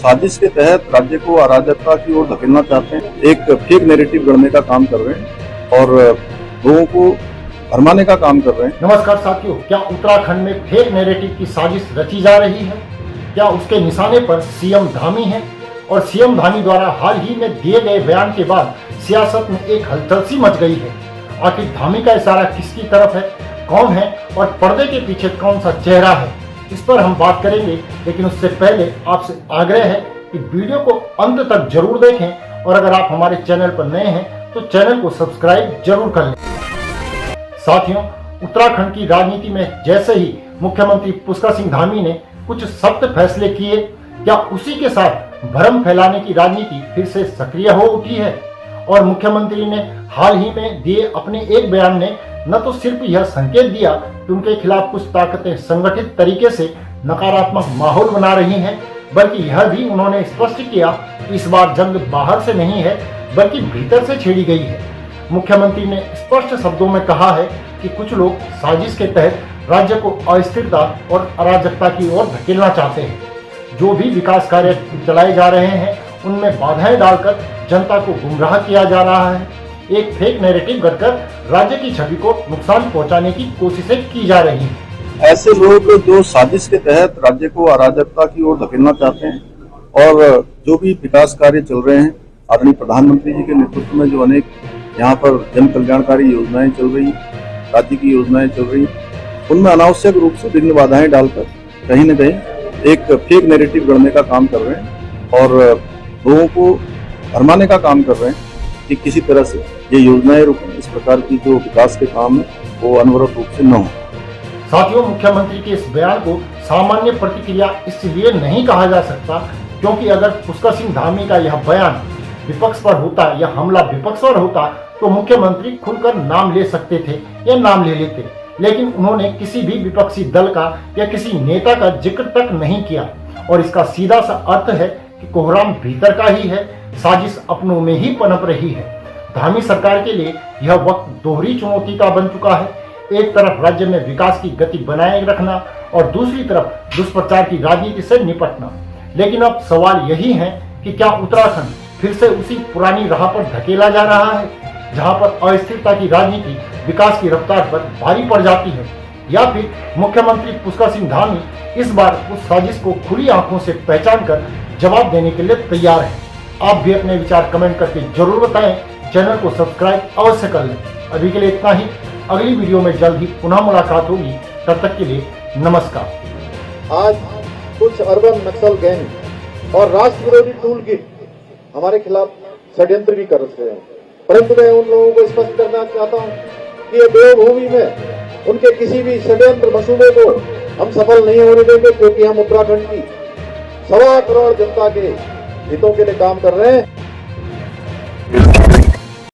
साजिश के तहत राज्य को अराजकता की ओर धकेलना चाहते हैं, एक फेक नैरेटिव गढ़ने का काम कर रहे हैं और लोगों को भरमाने का काम कर रहे हैं। नमस्कार साथियों, क्या उत्तराखंड में फेक नैरेटिव की साजिश रची जा रही है? क्या उसके निशाने पर सीएम धामी है? और सीएम धामी द्वारा हाल ही में दिए गए बयान के बाद सियासत में एक हलचल सी मच गई है। आखिर धामी का इशारा किसकी तरफ है, कौन है और पर्दे के पीछे कौन सा चेहरा है, इस पर हम बात करेंगे। लेकिन उससे पहले आपसे आग्रह है कि वीडियो को अंत तक जरूर देखें और अगर आप हमारे चैनल पर नए हैं तो चैनल को सब्सक्राइब जरूर कर लें। साथियों, उत्तराखंड की राजनीति में जैसे ही मुख्यमंत्री पुष्कर सिंह धामी ने कुछ सख्त फैसले किए, क्या उसी के साथ भ्रम फैलाने की राजनीति फिर से सक्रिय हो उठी है? और मुख्यमंत्री ने हाल ही में दिए अपने एक बयान ने न तो सिर्फ यह संकेत दिया कि उनके खिलाफ कुछ ताकतें संगठित तरीके से नकारात्मक माहौल बना रही हैं, बल्कि यह भी उन्होंने स्पष्ट किया कि इस बार जंग बाहर से नहीं है बल्कि भीतर से छेड़ी गई है। मुख्यमंत्री ने स्पष्ट शब्दों में कहा है कि कुछ लोग साजिश के तहत राज्य को अस्थिरता और अराजकता की ओर धकेलना चाहते हैं। जो भी विकास कार्य चलाए जा रहे हैं उनमें बाधाएं डालकर जनता को गुमराह किया जा रहा है। एक फेक नैरेटिव गढ़कर राज्य की छवि को नुकसान पहुंचाने की कोशिशें की जा रही हैं। ऐसे लोग जो साजिश के तहत राज्य को अराजकता की ओर धकेलना चाहते हैं और जो भी विकास कार्य चल रहे हैं, आदरणीय प्रधानमंत्री जी के नेतृत्व में जो अनेक यहाँ पर जन कल्याणकारी योजनाएं चल रही, राज्य की योजनाएं चल रही, उनमें अनावश्यक रूप से विघ्न बाधाएं डालकर कहीं न कहीं एक फेक नैरेटिव गढ़ने का काम कर रहे हैं और लोगों को भरमाने का काम कर रहे हैं कि किसी तरह से ये योजनाएं रुकें, इस प्रकार की जो विकास के काम है वो अनवरत रूप से न हो। साथियों, मुख्यमंत्री के इस बयान को सामान्य प्रतिक्रिया इसलिए नहीं कहा जा सकता क्योंकि अगर पुष्कर सिंह धामी का यह बयान विपक्ष पर होता या हमला विपक्ष पर होता तो मुख्यमंत्री खुलकर नाम ले सकते थे या नाम ले लेते, लेकिन उन्होंने किसी भी विपक्षी दल का या किसी नेता का जिक्र तक नहीं किया। और इसका सीधा सा अर्थ है कि कोहराम भीतर का ही है, साजिश अपनों में ही पनप रही है। धामी सरकार के लिए यह वक्त दोहरी चुनौती का बन चुका है। एक तरफ राज्य में विकास की गति बनाए रखना और दूसरी तरफ दुष्प्रचार की राजनीति से निपटना। लेकिन अब सवाल यही है कि क्या उत्तराखंड फिर से उसी पुरानी राह पर धकेला जा रहा है, जहां पर अस्थिरता की राजनीति विकास की रफ्तार पर भारी पड़ जाती है, या फिर मुख्यमंत्री पुष्कर सिंह धामी इस बार उस साजिश को खुली आंखों से पहचान कर जवाब देने के लिए तैयार हैं? आप भी अपने विचार कमेंट करके जरूर बताएं। चैनल को सब्सक्राइब अवश्य कर लें। अभी के लिए इतना ही। अगली वीडियो में जल्द ही पुनः मुलाकात होगी। तब तक के लिए नमस्कार। आज कुछ अर्बन नक्सल गैंग और राष्ट्र विरोधी टूल किट हमारे खिलाफ षड्यंत्र भी कर रहे हैं, परंतु मैं उन लोगों को स्पष्ट करना चाहता हूं कि ये देवभूमि में उनके किसी भी षड्यंत्र मंसूबे को हम सफल नहीं होने देंगे, क्योंकि हम उत्तराखंड की 1.25 करोड़ जनता के हितों के लिए काम कर रहे हैं।